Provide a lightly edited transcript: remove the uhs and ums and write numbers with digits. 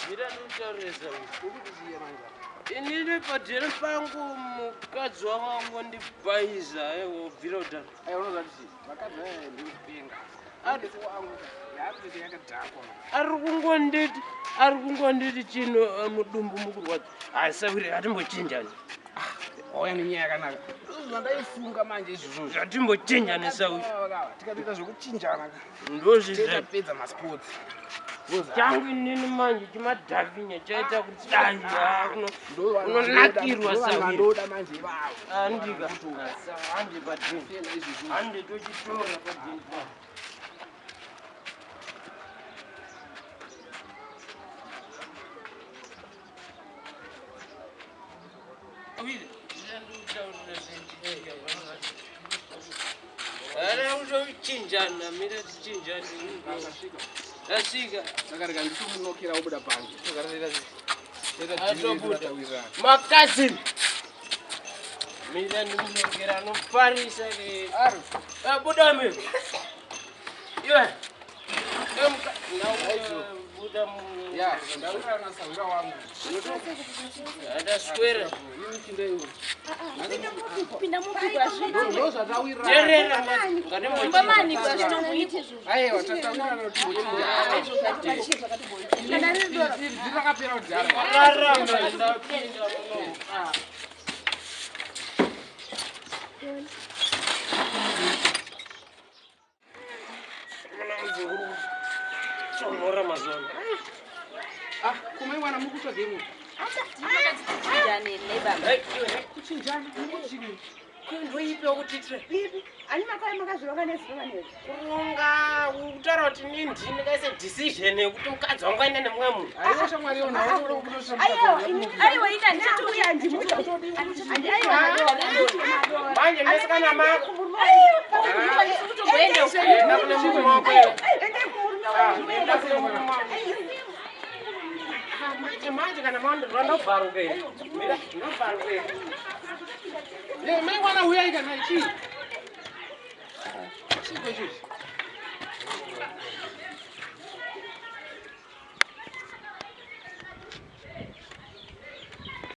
Mira nditaureza inini padhiri pangu mukadzi wangu ndibhaiza wobvira utano ari kungonditi chino mudumbu mukurwadza asawiri atimbochinjani Oya ni nyaya yakanaka. Zvandaifunga manje izvozvo. Zvatimbochinjani sauri. Tikatoita zvekuchinjana. Ndozvipedza masports. changu inini manje chimadhavinya chaita kuti dai unonakirwa sauri. Ndoda manje ivavo. Andika. Handi padhini. Handi tochitora padhini. Ara uchochinjana mira tichinjana asika sakarika ndikumunokera ubuda pangu makazini mira ndimunokera anofarisa buda mimi iwe buda ya ndaura na sawira wangu ada square pinda mupigwa zvino ndoza tawira terera ngane mbamani kwa zvinomuite zvozvo aiwa tatawira kana ndakapera kudhara akaramba ndapinda muno chomora mazona kumai mwana mukutozemu jane nebaba kuchinjana mukuchini ndoipewa kutitira ani makai makazvironga nezvironganezi kuronga kutaura kuti nindini kaise decision yekuti mukadzi wangu aende nemumwe munhu aiwa shamwari yona aiwa ina nditouya ndimuta manje mesikana mako kutogoenda enda kune mumwe wako manje kana mandorwa ndobvaruka mira ndobvaruka mai mwana uya ikana chii chiko chichi